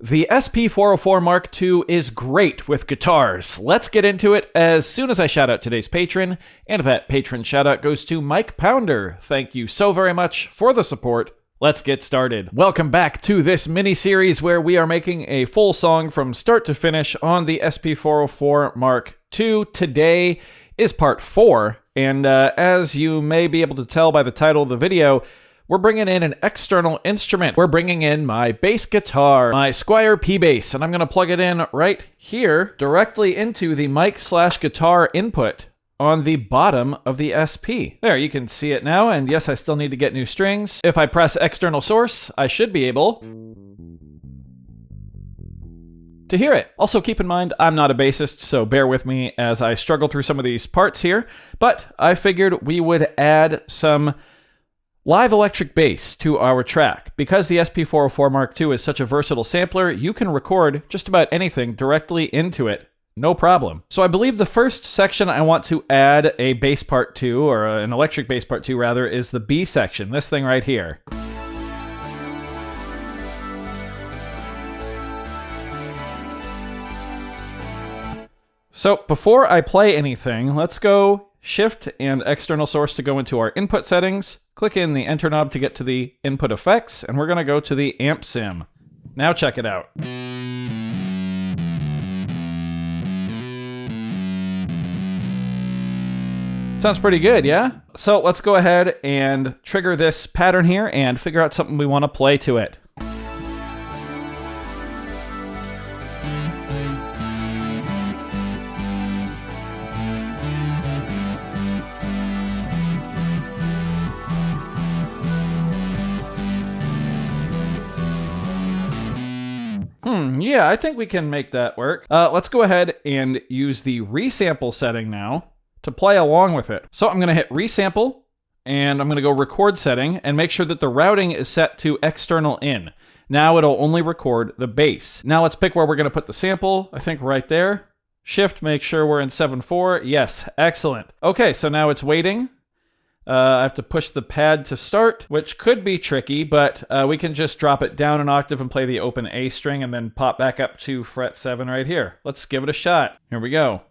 The SP-404 Mark II is great with guitars. Let's get into it as soon as I shout out today's patron, and that patron shout out goes to Mike Pounder. Thank you so very much for the support. Let's get started. Welcome back to this mini-series where we are making a full song from start to finish on the SP-404 Mark II. Today is part 4, and as you may be able to tell by the title of the video, we're bringing in an external instrument. We're bringing in my bass guitar, my Squier P-Bass, and I'm going to plug it in right here directly into the mic/guitar input on the bottom of the SP. There, you can see it now, and yes, I still need to get new strings. If I press external source, I should be able to hear it. Also keep in mind, I'm not a bassist, so bear with me as I struggle through some of these parts here, but I figured we would add some live electric bass to our track. Because the SP-404 Mark II is such a versatile sampler, you can record just about anything directly into it. No problem. So I believe the first section I want to add a bass part to, or an electric bass part to rather, is the B section, this thing right here. So before I play anything, let's go Shift and external source to go into our input settings. Click in the enter knob to get to the input effects, and we're going to go to the amp sim. Now check it out. Sounds pretty good, yeah? So let's go ahead and trigger this pattern here and figure out something we want to play to it. Yeah, I think we can make that work. Let's go ahead and use the resample setting now to play along with it. So I'm going to hit resample, and I'm going to go record setting and make sure that the routing is set to external in. Now it'll only record the bass. Now let's pick where we're going to put the sample. I think right there. Shift, make sure we're in 7/4. Yes, excellent. Okay, so now it's waiting. I have to push the pad to start, which could be tricky, but we can just drop it down an octave and play the open A string and then pop back up to fret 7 right here. Let's give it a shot. Here we go.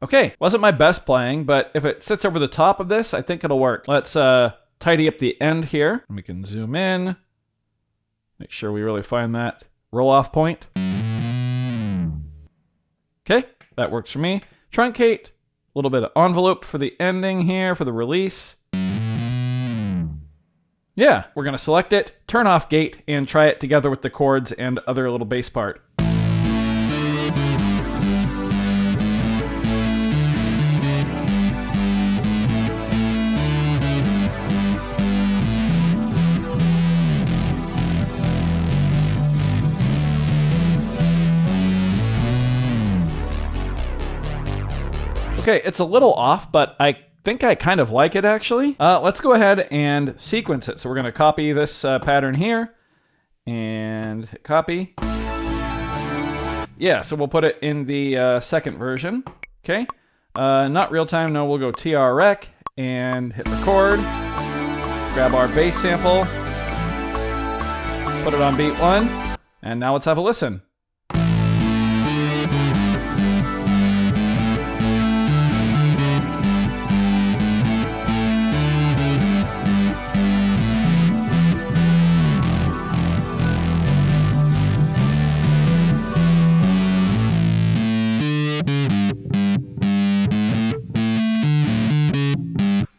Okay, wasn't my best playing, but if it sits over the top of this, I think it'll work. Let's tidy up the end here. We can zoom in. Make sure we really find that roll-off point. Okay, that works for me. Truncate, a little bit of envelope for the ending here, for the release. Yeah, we're gonna select it, turn off gate, and try it together with the chords and other little bass part. Okay, it's a little off, but I think I kind of like it actually. Let's go ahead and sequence it. So we're going to copy this pattern here and hit copy. Yeah, so we'll put it in the second version. Okay, not real time. No, we'll go TR-Rec and hit record. Grab our bass sample, put it on beat 1, and now let's have a listen.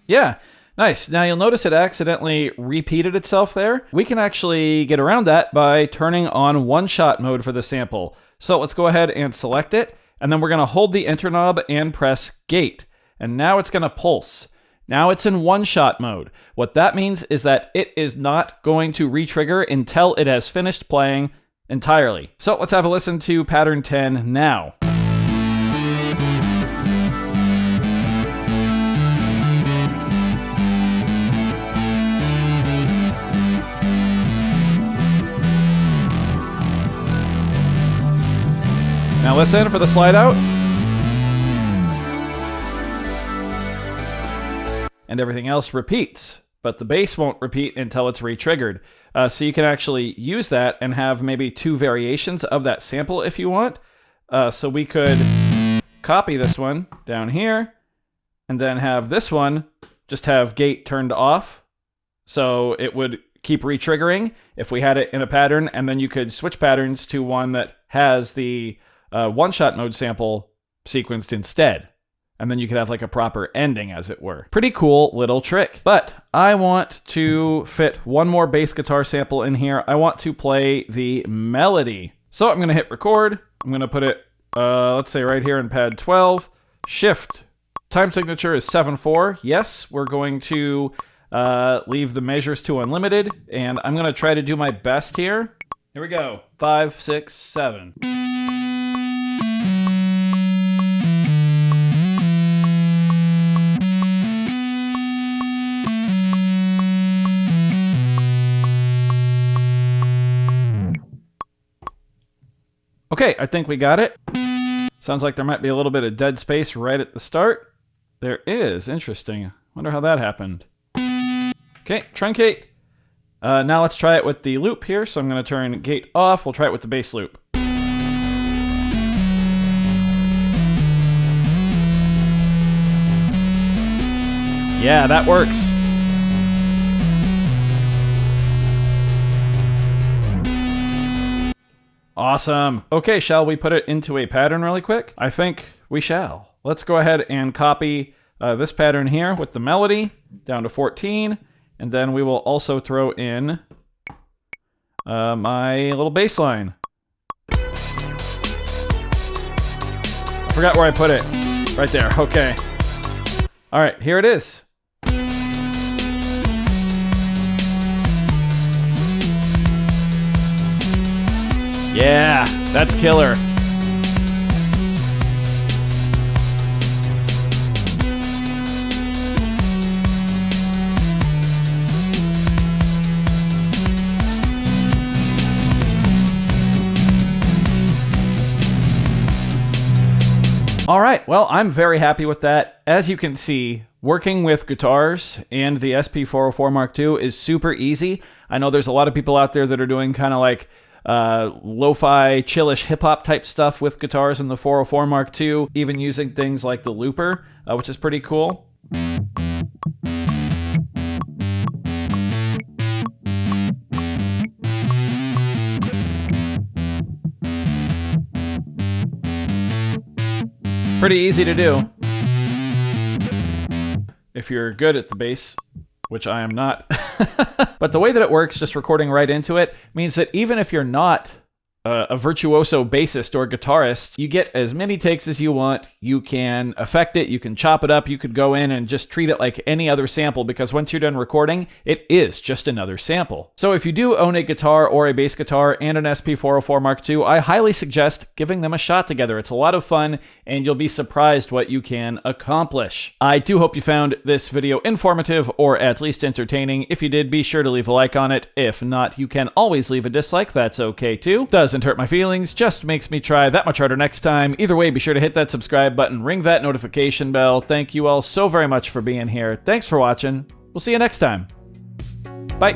Yeah, nice. Now you'll notice it accidentally repeated itself there. We can actually get around that by turning on one-shot mode for the sample. So let's go ahead and select it, and then we're going to hold the enter knob and press gate. And now it's going to pulse. Now it's in one-shot mode. What that means is that it is not going to re-trigger until it has finished playing entirely. So let's have a listen to pattern 10 now. Now listen for the slide out. And everything else repeats, but the bass won't repeat until it's re-triggered. So you can actually use that and have maybe 2 variations of that sample if you want. So we could copy this one down here, and then have this one just have gate turned off. So it would keep re-triggering if we had it in a pattern, and then you could switch patterns to one that has the one-shot mode sample sequenced instead. And then you could have like a proper ending, as it were. Pretty cool little trick. But I want to fit one more bass guitar sample in here. I want to play the melody. So I'm gonna hit record. I'm gonna put it, let's say right here in pad 12. Shift. Time signature is 7/4. Yes, we're going to leave the measures to unlimited. And I'm gonna try to do my best here. Here we go. 5, 6, 7. Okay, I think we got it. Sounds like there might be a little bit of dead space right at the start. There is. Interesting. Wonder how that happened. Okay, truncate. Now let's try it with the loop here. So I'm going to turn gate off. We'll try it with the bass loop. Yeah, that works. Awesome. Okay, shall we put it into a pattern really quick? I think we shall. Let's go ahead and copy this pattern here with the melody down to 14. And then we will also throw in my little bass line. I forgot where I put it. Right there. Okay. All right, here it is. Yeah, that's killer. All right, well, I'm very happy with that. As you can see, working with guitars and the SP-404 Mark II is super easy. I know there's a lot of people out there that are doing kind of like lo-fi, chillish hip-hop type stuff with guitars in the 404 Mark II, even using things like the looper, which is pretty cool. Pretty easy to do if you're good at the bass, which I am not. But the way that it works, just recording right into it, means that even if you're not a virtuoso bassist or guitarist, you get as many takes as you want. You can affect it, you can chop it up, you could go in and just treat it like any other sample, because once you're done recording, it is just another sample. So if you do own a guitar or a bass guitar and an SP-404 Mark II, I highly suggest giving them a shot together. It's a lot of fun, and you'll be surprised what you can accomplish. I do hope you found this video informative, or at least entertaining. If you did, be sure to leave a like on it. If not, you can always leave a dislike. That's okay too. Doesn't hurt my feelings, just makes me try that much harder next time. Either way, be sure to hit that subscribe button, ring that notification bell. Thank you all so very much for being here. Thanks for watching. We'll see you next time. Bye.